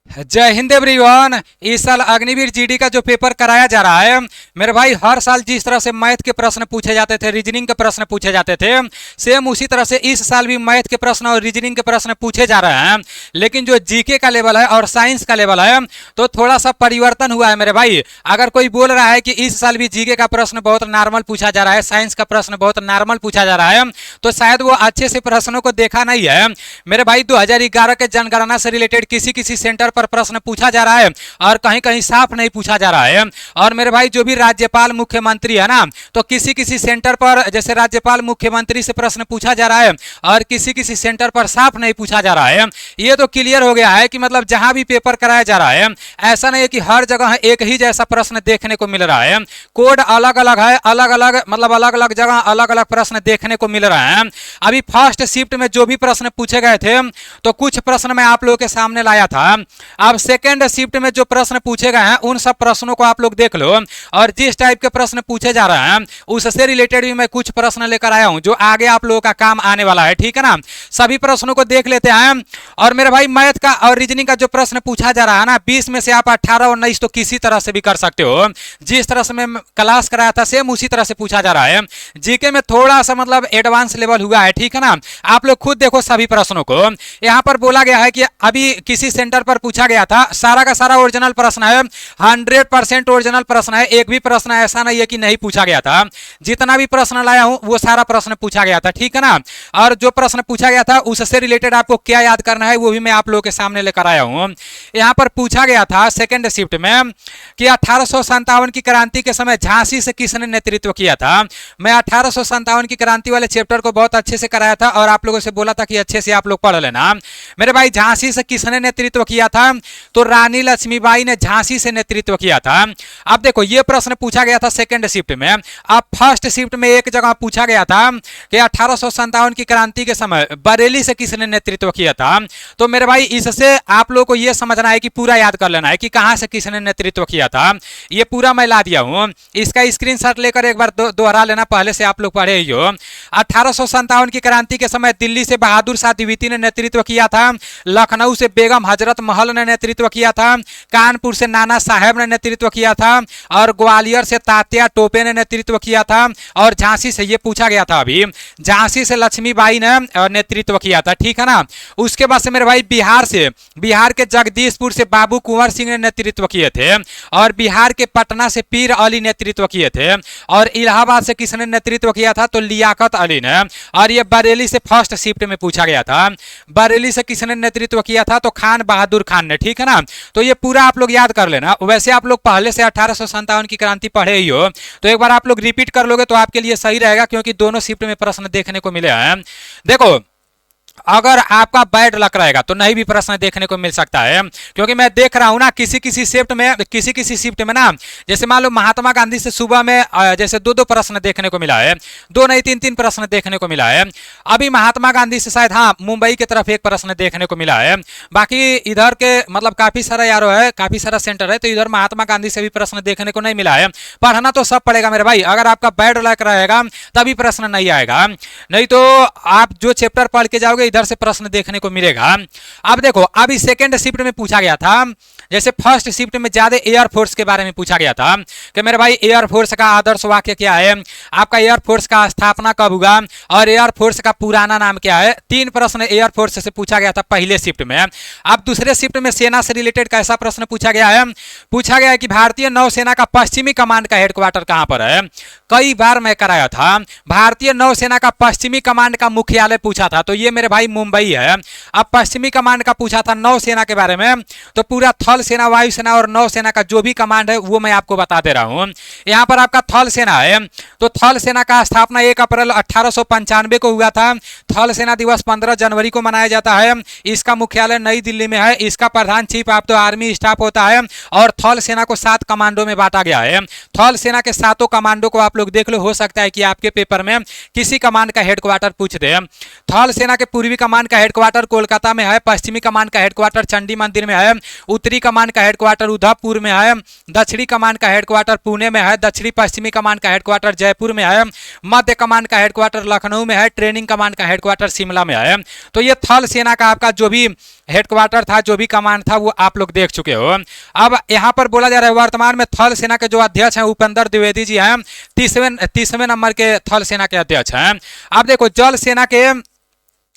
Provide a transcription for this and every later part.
जय हिंद एवरीवन। इस साल अग्निवीर जीडी का जो पेपर कराया जा रहा है मेरे भाई, हर साल जिस तरह से मैथ के प्रश्न पूछे जाते थे, रीजनिंग के प्रश्न पूछे जाते थे, सेम उसी तरह से इस साल भी मैथ के प्रश्न और रीजनिंग के प्रश्न पूछे जा रहे हैं। लेकिन जो जीके का लेवल है और साइंस का लेवल है तो थोड़ा सा परिवर्तन हुआ है मेरे भाई। अगर कोई बोल रहा है कि इस साल भी जीके का प्रश्न बहुत नॉर्मल पूछा जा रहा है, साइंस का प्रश्न बहुत नॉर्मल पूछा जा रहा है, तो शायद वो अच्छे से प्रश्नों को देखा नहीं है मेरे भाई। 2011 के जनगणना से रिलेटेड किसी किसी सेंटर पर प्रश्न पूछा जा रहा है और कहीं कहीं साफ नहीं पूछा जा रहा है। और मेरे भाई जो भी राज्यपाल मुख्यमंत्री है ना, तो किसी किसी सेंटर पर जैसे राज्यपाल मुख्यमंत्री से प्रश्न पूछा जा रहा है और किसी किसी सेंटर पर साफ नहीं पूछा जा रहा है। ये तो क्लियर हो गया है कि मतलब जहां भी पेपर कराया जा रहा है ऐसा नहीं है कि हर जगह एक ही जैसा प्रश्न देखने को मिल रहा है। कोड अलग अलग है, अलग अलग मतलब अलग अलग जगह अलग अलग प्रश्न देखने को मिल रहे हैं। अभी फर्स्ट शिफ्ट में जो भी प्रश्न पूछे गए थे तो कुछ प्रश्न मैं आप लोगों के सामने लाया था। अब सेकेंड शिफ्ट में जो प्रश्न पूछे गए हैं उन सब प्रश्नों को आप लोग देख लो, और जिस टाइप के प्रश्न पूछे जा रहे हैं उससे रिलेटेड भी मैं कुछ प्रश्न लेकर आया हूं जो आगे आप लोगों का काम आने वाला है। ठीक है ना, सभी प्रश्नों को देख लेते हैं। और मेरे भाई मैथ का और रीजनिंग का जो प्रश्न पूछा जा रहा है ना, 20 में से आप 18 और 19 तो किसी तरह से भी कर सकते हो। जिस तरह से मैं क्लास कराया था सेम उसी तरह से पूछा जा रहा है। जीके में थोड़ा सा मतलब एडवांस लेवल हुआ है। ठीक है ना, आप लोग खुद देखो सभी प्रश्नों को। यहां पर बोला गया है कि अभी किसी सेंटर पर पूछा गया था, सारा का सारा ओरिजिनल प्रश्न है, 100% ओरिजिनल प्रश्न है। एक भी प्रश्न ऐसा नहीं है कि नहीं पूछा गया था। जितना भी प्रश्न लाया हूं वो सारा प्रश्न पूछा गया था। ठीक है ना, और जो प्रश्न पूछा गया था उससे रिलेटेड आपको क्या याद करना है वो भी मैं आप लोगों के सामने लेकर आया हूं। यहां पर पूछा गया था सेकंड शिफ्ट में कि 1857 की क्रांति के समय झांसी से किसने नेतृत्व किया था। मैं 1857 की क्रांति वाले चैप्टर को बहुत अच्छे से कराया था और आप लोगों से बोला था कि अच्छे से आप लोग पढ़ लेना। मेरे भाई झांसी से किसने नेतृत्व किया था, तो रानी लक्ष्मीबाई ने झांसी से नेतृत्व किया था। अब देखो ये प्रश्न पूछा गया था सेकंड शिफ्ट में। अब फर्स्ट शिफ्ट में एक जगह पूछा गया था कि 1857 की क्रांति के समय बरेली से किसने नेतृत्व किया था। तो मेरे भाई इससे आप लोगों को यह समझना है कि पूरा याद कर लेना है कि कहां से किसने नेतृत्व किया था। ये पूरा मैं ला दिया हूं, इसका स्क्रीनशॉट लेकर एक बार दोहरा लेना, पहले से आप लोग पढ़े ही हो। 1857 की क्रांति के समय दिल्ली से बहादुर शाह द्विवेदी ने नेतृत्व किया था, लखनऊ से बेगम हजरत महल ने नेतृत्व किया था, कानपुर से नाना साहेब ने नेतृत्व किया था, और ग्वालियर से तात्या टोपे ने नेतृत्व किया था, और झांसी से ये पूछा गया था अभी, झांसी से लक्ष्मीबाई ने नेतृत्व किया था। ठीक है ना, उसके बाद से मेरे भाई बिहार के जगदीशपुर से बाबू कुंवर सिंह ने नेतृत्व किए थे, और बिहार के पटना से पीर अली नेतृत्व किए थे, और इलाहाबाद से किसने नेतृत्व किया था, तो लियाकत अली ने। और ये बरेली से फर्स्ट शिफ्ट में पूछा गया था, बरेली से किसने नेतृत्व किया था, तो खान बहादुर खान ने। ठीक है ना, तो ये पूरा आप लोग याद कर लेना। वैसे आप लोग पहले से 1857 की क्रांति पढ़े ही हो, तो एक बार आप लोग रिपीट कर लोगे तो आपके लिए सही रहेगा, क्योंकि दोनों शिफ्ट में प्रश्न देखने को मिले हैं। देखो अगर आपका बैड लक रहेगा तो नहीं भी प्रश्न देखने को मिल सकता है, क्योंकि मैं देख रहा हूं ना किसी किसी शिफ्ट में ना, जैसे मान लो महात्मा गांधी से सुबह में जैसे दो प्रश्न देखने को मिला है, दो नहीं तीन प्रश्न देखने को मिला है। अभी महात्मा गांधी से शायद हाँ मुंबई की तरफ एक प्रश्न देखने को मिला है। बाकी इधर के मतलब काफी सारा यारो है, काफी सारा सेंटर है, तो इधर महात्मा गांधी से भी प्रश्न देखने को नहीं मिला है। पढ़ना तो सब पड़ेगा मेरे भाई, अगर आपका बैड लक रहेगा तभी प्रश्न नहीं आएगा, नहीं तो आप जो चैप्टर पढ़ के जाओगे इधर से प्रश्न देखने को मिलेगा। अब देखो अभी सेकंड शिफ्ट में पूछा गया था, जैसे फर्स्ट शिफ्ट में ज्यादा एयरफोर्स के बारे में पूछा गया था कि मेरे भाई एयरफोर्स का आदर्श वाक्य क्या है, आपका एयरफोर्स का स्थापना कब हुआ, और एयरफोर्स का पुराना नाम क्या है। 3 प्रश्न एयरफोर्स से पूछा गया था पहले शिफ्ट में। अब दूसरे शिफ्ट में सेना से रिलेटेड कैसा प्रश्न पूछा गया है, पूछा गया है कि भारतीय नौसेना का पश्चिमी कमांड का हेडक्वार्टर कहां पर है। कई बार मैं कराया था, भारतीय नौसेना का पश्चिमी कमांड का मुख्यालय पूछा था, तो ये मेरे भाई मुंबई है। अब पश्चिमी कमांड का पूछा था नौसेना के बारे में, तो पूरा थल सेना, वायुसेना और नौसेना का जो भी कमांड है वो मैं आपको बता दे रहा हूं। यहां पर आपका थल सेना है, तो थल सेना का स्थापना 1 अप्रैल 1895 को हुआ था। थल सेना दिवस 15 जनवरी को मनाया जाता है। इसका मुख्यालय नई दिल्ली में है। इसका प्रधान chief of the army staff होता है, और थल सेना को 7 कमांडो में बांटा गया है। थल सेना के 7 कमांडो को आप लोग देख लो, हो सकता है कि आपके पेपर में किसी कमांड का हेडक्वार्टर पूछ दे। थल सेना के पूर्वी कमान का हेडक्वार्टर कोलकाता में है, पश्चिमी कमान का हेडक्वार्टर चंडी मंदिर में है, उत्तरी कमान का हेडक्वार्टर उदयपुर में है, दक्षिणी कमान का हेडक्वार्टर पुणे में है, दक्षिणी पश्चिमी कमान का हेडक्वार्टर जयपुर में है, मध्य कमान का हेडक्वार्टर लखनऊ में है, ट्रेनिंग कमान का हेडक्वार्टर शिमला में है। तो ये थल सेना का आपका जो भी हेडक्वार्टर था, जो भी कमान था, वो आप लोग देख चुके हो। अब यहाँ पर बोला जा रहा है वर्तमान में थल सेना के जो अध्यक्ष हैं उपेंद्र द्विवेदी जी हैं, 30वें नंबर के थल सेना के अध्यक्ष हैं। अब देखो जल सेना के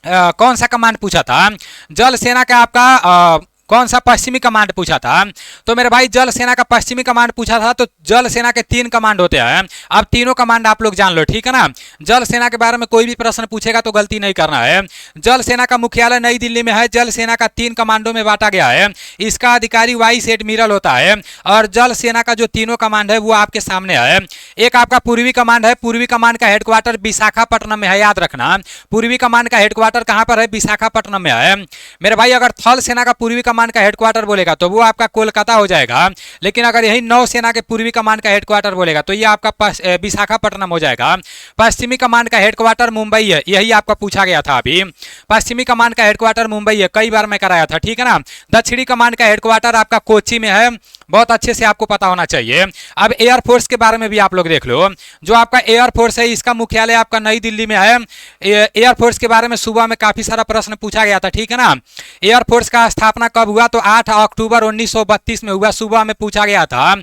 कौन सा कमांड पूछा था, जल सेना का आपका कौन सा पश्चिमी कमांड पूछा था। तो मेरे भाई जल सेना का पश्चिमी कमांड पूछा था। तो जल सेना के 3 कमांड होते हैं, अब तीनों कमांड आप लोग जान लो, ठीक है ना। जल सेना के बारे में कोई भी प्रश्न पूछेगा तो गलती नहीं करना है। जल सेना का मुख्यालय नई दिल्ली में है। जल सेना का 3 कमांडों में बांटा गया है। इसका अधिकारी वाइस एडमिरल होता है और जल सेना का जो तीनों कमांड है वो आपके सामने है। एक आपका पूर्वी कमांड है। पूर्वी कमांड का हेडक्वार्टर विशाखापट्टनम में है, याद रखना। पूर्वी कमांड का हेडक्वार्टर कहां पर है, विशाखापट्टनम में है। मेरे भाई अगर थल सेना का पूर्वी कमांड का हेडक्वार्टर बोलेगा तो वो आपका कोलकाता हो जाएगा, लेकिन अगर यही नौसेना के पूर्वी कमांड का हेडक्वार्टर बोलेगा तो ये आपका विशाखापट्टनम हो जाएगा। पश्चिमी कमांड का हेडक्वार्टर मुंबई है, यही आपका पूछा गया था अभी। पश्चिमी कमांड का हेडक्वार्टर मुंबई है, कई बार मैं कराया था, ठीक है ना। दक्षिणी कमांड का हेडक्वार्टर आपका कोच्चि में है, बहुत अच्छे से आपको पता होना चाहिए। अब एयरफोर्स के बारे में भी आप लोग देख लो। जो आपका एयरफोर्स है इसका मुख्यालय आपका नई दिल्ली में है। एयरफोर्स के बारे में सुबह में काफी सारा प्रश्न पूछा गया था, ठीक है ना। एयरफोर्स का स्थापना कब हुआ, तो 8 अक्टूबर 1932 में हुआ, सुबह में पूछा गया था,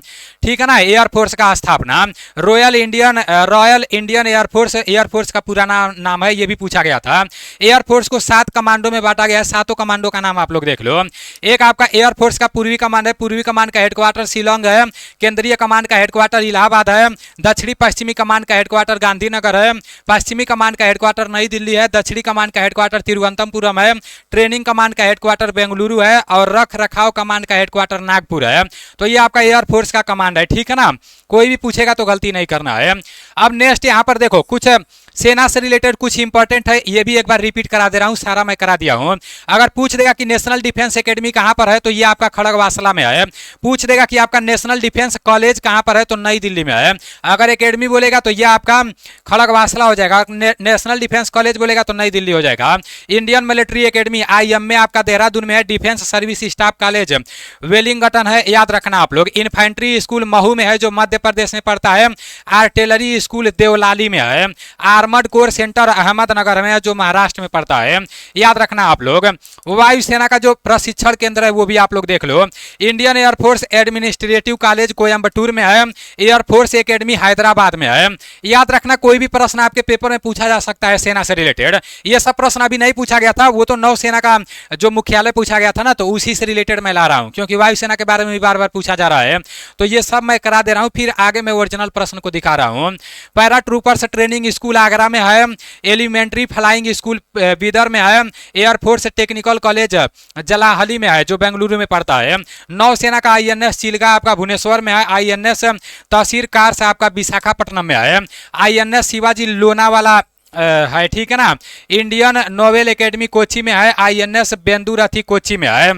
ठीक है ना। एयरफोर्स का स्थापना रॉयल इंडियन एयरफोर्स का पूरा नाम है, ये भी पूछा गया था। एयरफोर्स को 7 कमांडों में बांटा गया है, 7 कमांडो का नाम आप लोग देख लो। एक आपका एयरफोर्स का पूर्वी कमांड है। पूर्वी कमांड का हेडक्वार्टर शिलोंग है। केंद्रीय कमांड का हेडक्वार्टर इलाहाबाद है। दक्षिणी पश्चिमी कमांड का हेडक्वार्टर गांधीनगर है। पश्चिमी कमांड का हेडक्वार्टर नई दिल्ली है। दक्षिणी कमांड का हेडक्वार्टर तिरुवनंतपुरम है। ट्रेनिंग कमांड का हेडक्वार्टर बेंगलुरु है और रख रखाव कमांड का हेडक्वार्टर नागपुर है। तो ये आपका एयरफोर्स का कमांड है, ठीक है ना। कोई भी पूछेगा तो गलती नहीं करना है। अब नेक्स्ट यहाँ पर देखो कुछ सेना से रिलेटेड कुछ इंपॉर्टेंट है, ये भी एक बार रिपीट करा दे रहा हूँ, सारा मैं करा दिया हूँ। अगर पूछ देगा कि नेशनल डिफेंस एकेडमी कहाँ पर है तो ये आपका खड़गवासला में है। पूछ देगा कि आपका नेशनल डिफेंस कॉलेज कहाँ पर है तो नई दिल्ली में है। अगर एकेडमी बोलेगा तो ये आपका खड़गवासला हो जाएगा। नेशनल डिफेंस कॉलेज बोलेगा तो नई दिल्ली हो जाएगा। इंडियन मिलिट्री एकेडमी IM में आपका देहरादून में है। Defence service staff college Wellington है, याद रखना आप लोग। इन्फेंट्री स्कूल महू में है जो मध्य प्रदेश में पड़ता है। आर्टिलरी स्कूल देवलाली में है। आर्मर्ड कोर सेंटर अहमदनगर में है जो महाराष्ट्र में पड़ता है, याद रखना आप लोग। वायुसेना का जो प्रशिक्षण केंद्र है वो भी आप लोग देख लो। Indian air force administrative college Coimbatore में है। एयरफोर्स एकेडमी हैदराबाद में है, याद रखना। कोई भी प्रश्न आपके पेपर में पूछा जा सकता है सेना से रिलेटेड। ये सब प्रश्न अभी नहीं पूछा गया था, वो तो नौसेना का जो मुख्यालय पूछा गया था ना, तो उसी से रिलेटेड मैं ला रहा हूं, क्योंकि वायुसेना के बारे में भी बार बार पूछा जा रहा है। तो ये सब मैं करा दे रहा हूं, फिर आगे मैं ओरिजिनल प्रश्न को दिखा रहा हूं। Para troopers training school Agra में है। एलिमेंट्री फ्लाइंग स्कूल बीदर में है। एयरफोर्स टेक्निकल कॉलेज जलाहली में है जो बेंगलुरु में पड़ता है। नौसेना का INS चिलगा आपका भुवनेश्वर में है। INS तहसीर कार्स आपका विशाखापट्टनम में है। INS शिवाजी लोनावाला है, ठीक है ना। इंडियन नोवेल एकेडमी कोच्चि में है। INS बेंदुरथी कोच्चि में है।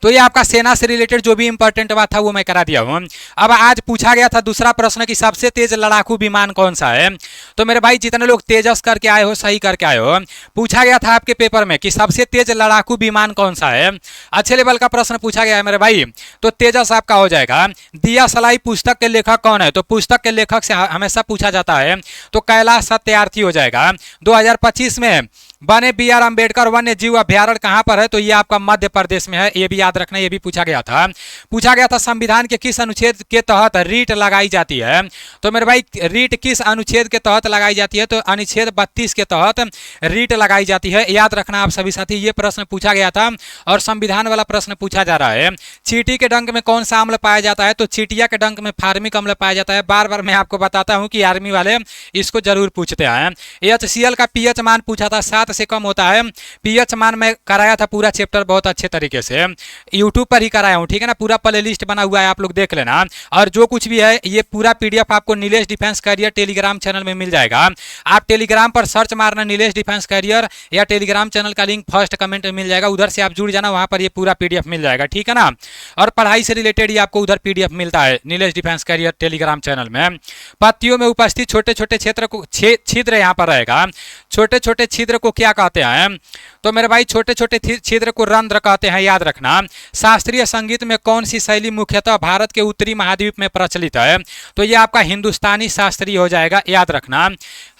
तो ये आपका सेना से रिलेटेड जो भी इंपॉर्टेंट बात था वो मैं करा दिया हूं। अब आज पूछा गया था दूसरा प्रश्न कि सबसे तेज लड़ाकू विमान कौन सा है। तो मेरे भाई जितने लोग तेजस करके आए हो, सही करके आए हो। पूछा गया था आपके पेपर में कि सबसे तेज लड़ाकू विमान कौन सा है। अच्छे लेवल का प्रश्न पूछा गया है मेरे भाई, तो तेजस आपका हो जाएगा। दिया सलाई पुस्तक के लेखक कौन है, तो पुस्तक के लेखक से हमेशा पूछा जाता है, तो कैलाश सत्यार्थी हो जाएगा। 2025 में बने BR अम्बेडकर वन्य जीव अभ्यारण्य कहां पर है, तो ये आपका मध्य प्रदेश में है। ये भी याद रखना, ये भी पूछा गया था। पूछा गया था संविधान के किस अनुच्छेद के तहत रीट लगाई जाती है। तो मेरे भाई रीट किस अनुच्छेद के तहत लगाई जाती है, तो अनुच्छेद 32 के तहत रीट लगाई जाती है, याद रखना आप सभी साथी। ये प्रश्न पूछा गया था और संविधान वाला प्रश्न पूछा जा रहा है। चींटी के डंक में कौन सा अम्ल पाया जाता है, तो चींटिया के डंक में फार्मिक अम्ल पाया जाता है। बार बार मैं आपको बताता हूं कि आर्मी वाले इसको जरूर पूछते हैं। HCl का pH मान पूछा था, 7 से कम होता है। pH मान मैं कराया था पूरा चैप्टर बहुत अच्छे तरीके से, यूट्यूब पर ही कराया हूं, ठीक है ना। पूरा प्ले लिस्ट बना हुआ है, आप लोग देख लेना। और जो कुछ भी है ये पूरा PDF आपको Nilesh defence career Telegram channel में मिल जाएगा। आप टेलीग्राम पर सर्च मारना नीलेश डिफेंस कैरियर, या टेलीग्राम चैनल का लिंक फर्स्ट कमेंट में मिल जाएगा, उधर से आप जुड़ जाना, वहां पर ये पूरा PDF मिल जाएगा, ठीक है ना। और पढ़ाई से रिलेटेड ही आपको उधर PDF मिलता है Nilesh defence career Telegram channel में। पत्तियों में उपस्थित छोटे छोटे क्षेत्र को छिद्र यहाँ पर रहेगा। छोटे छोटे छिद्र को क्या कहते हैं? तो मेरे भाई छोटे छोटे छिद्र को रंध्र कहते हैं, याद रखना। शास्त्रीय संगीत में कौन सी शैली मुख्यतः भारत के उत्तरी महाद्वीप में प्रचलित है? तो ये आपका हिंदुस्तानी शास्त्रीय हो जाएगा, याद रखना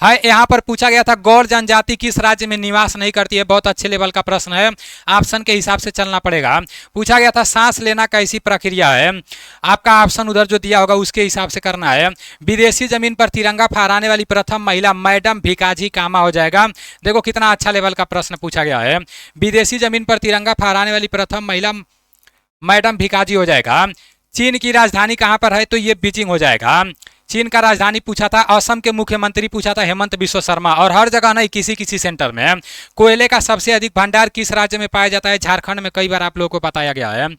है। यहाँ पर पूछा गया था गौड़ जनजाति किस राज्य में निवास नहीं करती है? बहुत अच्छे लेवल का प्रश्न है, ऑप्शन के हिसाब से चलना पड़ेगा। पूछा गया था सांस लेना कैसी प्रक्रिया है? आपका ऑप्शन उधर जो दिया होगा उसके हिसाब से करना है। विदेशी जमीन पर तिरंगा फहराने वाली प्रथम महिला मैडम भिकाजी कामा हो जाएगा। देखो कितना अच्छा लेवल का प्रश्न पूछा गया है। विदेशी जमीन पर तिरंगा फहराने वाली प्रथम महिला मैडम भिकाजी हो जाएगा। चीन की राजधानी कहाँ पर है? तो ये बीजिंग हो जाएगा। चीन का राजधानी पूछा था। असम के मुख्यमंत्री पूछा था हेमंत बिश्व शर्मा। और हर जगह नहीं, किसी किसी सेंटर में। कोयले का सबसे अधिक भंडार किस राज्य में पाया जाता है? झारखंड में। कई बार आप लोगों को बताया गया है।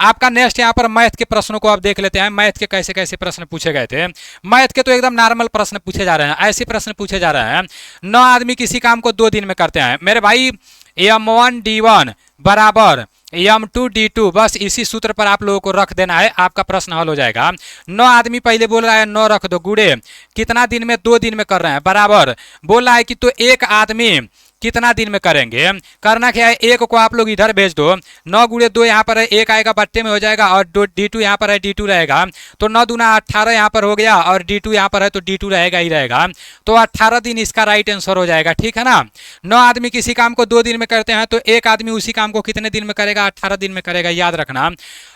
आपका नेक्स्ट यहाँ पर मैथ के प्रश्नों को आप देख लेते हैं। मैथ के कैसे कैसे प्रश्न पूछे गए थे। मैथ के तो एकदम नॉर्मल प्रश्न पूछे जा रहे हैं, ऐसे प्रश्न पूछे जा रहे हैं। 9 आदमी किसी काम को 2 दिन में करते हैं। मेरे भाई M1D1 बराबर M2D2, बस इसी सूत्र पर आप लोगों को रख देना है, आपका प्रश्न हल हो जाएगा। 9 आदमी पहले बोल रहा है 9 रख दो, गुड़े कितना दिन में? 2 दिन में कर रहे हैं, बराबर बोल रहा है कि तो एक आदमी कितना दिन में करेंगे? करना क्या है, एक को आप लोग इधर भेज दो। 9 गुड़े 2 यहाँ पर है, एक आएगा बट्टे में हो जाएगा, और D2 यहाँ पर है, D2 रहेगा। तो 9 दूना 18 यहाँ पर हो गया, और D2 यहाँ पर है तो D2 रहेगा ही रहेगा। तो 18 दिन इसका राइट आंसर हो जाएगा, ठीक है ना। 9 आदमी किसी काम को 2 दिन में करते हैं, तो एक आदमी उसी काम को कितने दिन में करेगा? 18 दिन में करेगा, याद रखना।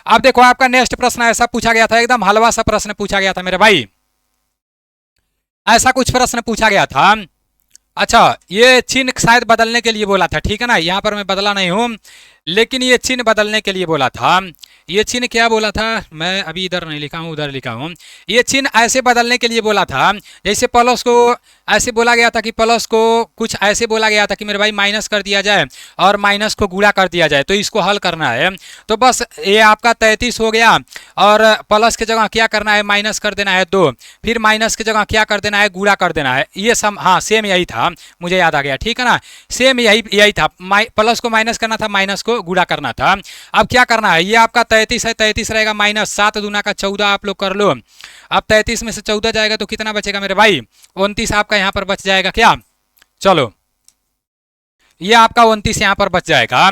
अब देखो आपका नेक्स्ट प्रश्न ऐसा पूछा गया था, एकदम हलवा सा प्रश्न पूछा गया था मेरे भाई। ऐसा कुछ प्रश्न पूछा गया था। अच्छा, ये चिन्ह शायद बदलने के लिए बोला था, ठीक है ना। यहाँ पर मैं बदला नहीं हूँ, लेकिन ये चिन्ह बदलने के लिए बोला था। ये चिन्ह क्या बोला था? मैं अभी इधर नहीं लिखा हूँ, उधर लिखा हूँ। ये चिन्ह ऐसे बदलने के लिए बोला था, जैसे प्लस को ऐसे बोला गया था कि प्लस को कुछ ऐसे बोला गया था कि मेरे भाई माइनस कर दिया जाए और माइनस को गुणा कर दिया जाए, तो इसको हल करना है। तो बस ये आपका 33 हो गया, और प्लस की जगह क्या करना है? माइनस कर देना है 2, फिर माइनस की जगह क्या कर देना है? गुणा कर देना है। ये सम, हाँ सेम यही था, मुझे याद आ गया, ठीक है ना। सेम यही था, प्लस को माइनस करना था, माइनस को गुणा करना था। अब क्या करना है? ये आपका 33 है, 33 रहेगा माइनस 7 दूना का 14, आप लोग कर लो। अब 33 में से 14 जाएगा तो कितना बचेगा मेरे भाई? 29 आपका यहाँ पर बच जाएगा क्या? चलो, ये आपका 29 यहाँ पर बच जाएगा।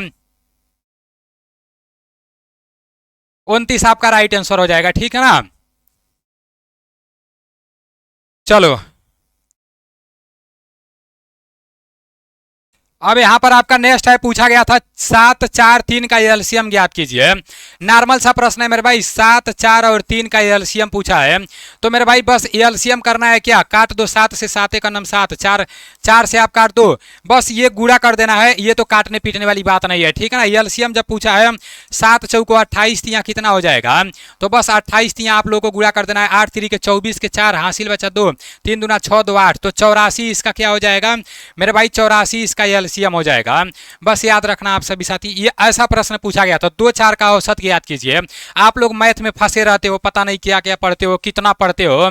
29 आपका राइट आंसर हो जाएगा, ठीक है ना। चलो, अब यहाँ पर आपका नेक्स्ट है, पूछा गया था 7, 4, 3 का एलसीएम ज्ञात कीजिए। नॉर्मल सा प्रश्न है मेरे भाई, 7, 4 और 3 का एलसीएम पूछा है। तो मेरे भाई बस एलसीएम करना है, क्या काट दो, 7 से 7 का नाम 7, 4 से आप काट दो, बस ये गुणा कर देना है। ये तो काटने पीटने वाली बात नहीं है, ठीक है ना। एलसीएम जब पूछा है 7 चौको 28 तिया कितना हो जाएगा? तो बस 28 तिया आप लोगों को गुणा कर देना है। 8 3 के 24 के 4 हासिल बचा 2, 3 दूना 6 2 8, तो 84 इसका क्या हो जाएगा मेरे भाई? 84 इसका एलसीएम हो जाएगा। बस याद रखना आप सभी साथी, ये ऐसा प्रश्न पूछा गया था। 2 4 का औसत याद कीजिए। आप लोग मैथ में फंसे रहते हो, पता नहीं क्या क्या पढ़ते हो, कितना पढ़ते हो।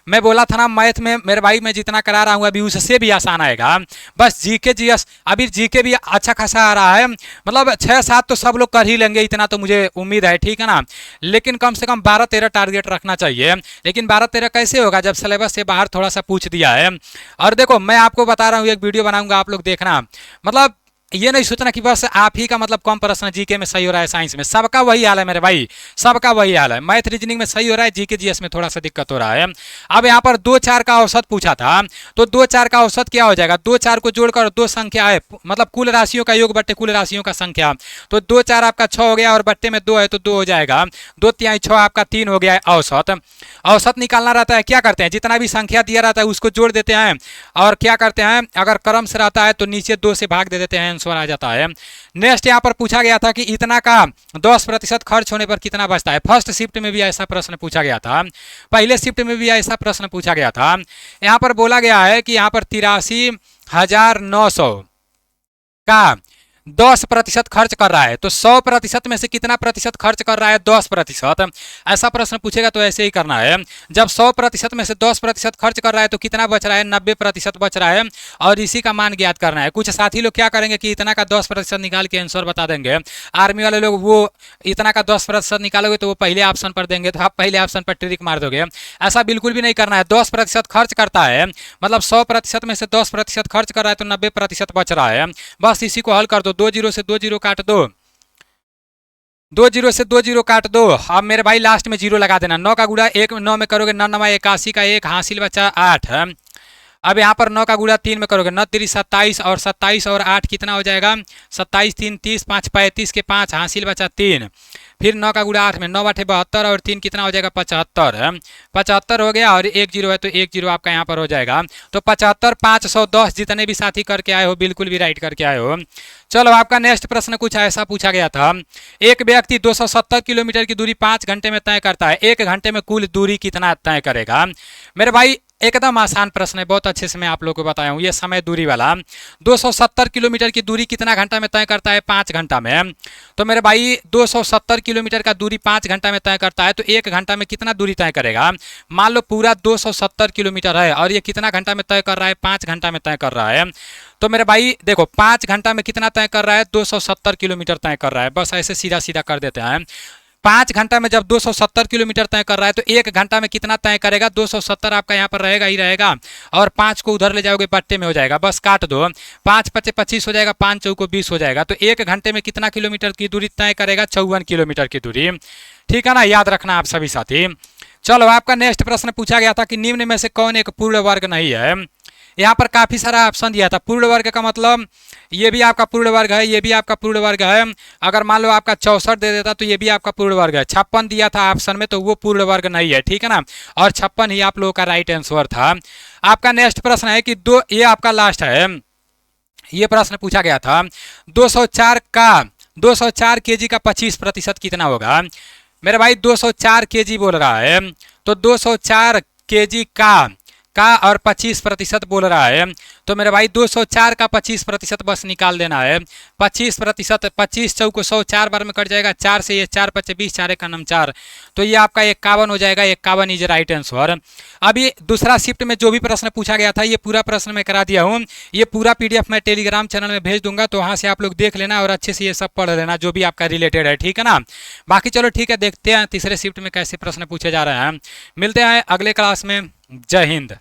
मैं बोला था ना मैथ में मेरे भाई मैं जितना करा रहा हूँ अभी उससे भी आसान आएगा। बस जीके जीएस, अभी जीके भी अच्छा खासा आ रहा है, मतलब 6 7 तो सब लोग कर ही लेंगे, इतना तो मुझे उम्मीद है, ठीक है ना। लेकिन कम से कम 12 13 टारगेट रखना चाहिए। लेकिन 12 13 कैसे होगा जब सिलेबस से बाहर थोड़ा सा पूछ दिया है। और देखो मैं आपको बता रहा हूँ, एक वीडियो बनाऊंगा, आप लोग देखना। मतलब ये नहीं सोचना कि बस आप ही का मतलब कम प्रश्न जीके में सही हो रहा है, साइंस में सबका वही हाल है मेरे भाई, सबका वही हाल है। मैथ रीजनिंग में सही हो रहा है, जीके जीएस में थोड़ा सा दिक्कत हो रहा है। अब यहाँ पर 2 4 का औसत पूछा था, तो 2 4 का औसत क्या हो जाएगा? 2 4 को जोड़कर 2 संख्या है, मतलब कुल राशियों का योग बट्टे कुल राशियों का संख्या। तो 2 4 आपका 6 हो गया, और बट्टे में 2 है तो 2 हो जाएगा। 2 3 6 आपका 3 हो गया है औसत। औसत निकालना रहता है, क्या करते हैं? जितना भी संख्या दिया रहता है उसको जोड़ देते हैं, और क्या करते हैं अगर क्रम से रहता है तो नीचे 2 से भाग दे देते हैं, आंसर आ जाता है। नेक्स्ट यहाँ पर पूछा गया था कि इतना का 10% खर्च होने पर कितना बचता है। फर्स्ट शिफ्ट में भी ऐसा प्रश्न पूछा गया था, पहले शिफ्ट में भी ऐसा प्रश्न पूछा गया था। यहाँ पर बोला गया है कि यहाँ पर 83,900 का 10% खर्च कर रहा है, तो 100% में से कितना प्रतिशत खर्च कर रहा है? 10%। ऐसा प्रश्न पूछेगा तो ऐसे ही करना है। जब 100% में से 10% खर्च कर रहा है तो कितना बच रहा है? 90% बच रहा है, और इसी का मान ज्ञात करना है। कुछ साथी लोग क्या करेंगे कि इतना का 10% निकाल के आंसर बता देंगे। आर्मी वाले लोग वो इतना का 10% निकालोगे तो वो पहले ऑप्शन पर देंगे, तो आप पहले ऑप्शन पर ट्रिक मार दोगे। ऐसा बिल्कुल भी नहीं करना है। 10% खर्च करता है, मतलब 100% में से 10% खर्च कर रहा है तो 90% बच रहा है। बस इसी को हल कर दो। 2 जीरो से 2 जीरो काट दो, 2 जीरो से 2 जीरो काट दो। अब मेरे भाई लास्ट में जीरो लगा देना। 9 का गुड़ा 1 9 में करोगे 9 9 81 का 1 हासिल बचा 8। अब यहाँ पर 9 का गुड़ा 3 में करोगे 9 3 27, और 27 और 8 कितना हो जाएगा? 27 3 30 5 35 के 5 हासिल बचा 3। फिर 9 का गुड़ा 8 में 9 8 72, और 3 कितना हो जाएगा? 75। 75 हो गया, और 1 जीरो है तो 1 जीरो आपका यहाँ पर हो जाएगा। तो 75 510 जितने भी साथी करके आए हो बिल्कुल भी राइट करके आए हो। चलो आपका नेक्स्ट प्रश्न कुछ ऐसा पूछा गया था। एक व्यक्ति 270 किलोमीटर की दूरी 5 घंटे में तय करता है, 1 घंटे में कुल दूरी कितना तय करेगा? मेरे भाई एकदम आसान प्रश्न है, बहुत अच्छे से मैं आप लोगों को बताया हूँ। ये समय दूरी वाला 270 किलोमीटर की दूरी कितना घंटा में तय करता है? 5 घंटा में। तो मेरे भाई 270 किलोमीटर का दूरी 5 घंटा में तय करता है, तो 1 घंटा में कितना दूरी तय करेगा? मान लो पूरा 270 किलोमीटर है, और ये कितना घंटा में तय कर रहा है? 5 घंटा में तय कर रहा है। तो मेरे भाई देखो 5 घंटा में कितना तय कर रहा है? 270 किलोमीटर तय कर रहा है। बस ऐसे सीधा सीधा कर देते हैं। 5 घंटा में जब 270 किलोमीटर तय कर रहा है तो 1 घंटा में कितना तय करेगा? 270 आपका यहाँ पर रहेगा ही रहेगा, और 5 को उधर ले जाओगे बट्टे में हो जाएगा, बस काट दो। 5 पचे 25 हो जाएगा, 5 चौको 20 हो जाएगा। तो 1 घंटे में कितना किलोमीटर की दूरी तय करेगा? 54 किलोमीटर की दूरी। ठीक है ना, याद रखना आप सभी साथी। चलो आपका नेक्स्ट प्रश्न पूछा गया था कि निम्न में से कौन एक पूर्ण वर्ग नहीं है? यहाँ पर काफी सारा ऑप्शन दिया था। पूर्ण वर्ग का मतलब ये भी आपका पूर्ण वर्ग है, ये भी आपका पूर्ण वर्ग है। अगर मान लो आपका 64 दे देता तो ये भी आपका पूर्ण वर्ग है। 56 दिया था ऑप्शन में, तो वो पूर्ण वर्ग नहीं है। ठीक है ना, और 56 ही आप लोगों का राइट आंसर था। आपका नेक्स्ट प्रश्न है कि ये आपका लास्ट है। ये प्रश्न पूछा गया था 204 केजी का 25% कितना होगा? मेरे भाई 204 केजी बोल रहा है, तो 204 केजी का और 25% बोल रहा है। तो मेरे भाई 204 का 25% बस निकाल देना है। 25%, 25 चौको 100, 4 बार में कट जाएगा, 4 से ये 4 पचे 20, 4 का नम 4, तो ये आपका 51 हो जाएगा। 51 इज राइट आंसर। अभी दूसरा शिफ्ट में जो भी प्रश्न पूछा गया था ये पूरा प्रश्न मैं करा दिया हूँ। ये पूरा PDF मैं टेलीग्राम चैनल में भेज दूंगा, तो वहाँ से आप लोग देख लेना और अच्छे से ये सब पढ़ लेना जो भी आपका रिलेटेड है। ठीक है ना, बाकी चलो ठीक है, देखते हैं तीसरे शिफ्ट में कैसे प्रश्न पूछे जा रहे हैं। मिलते हैं अगले क्लास में। जय हिंद।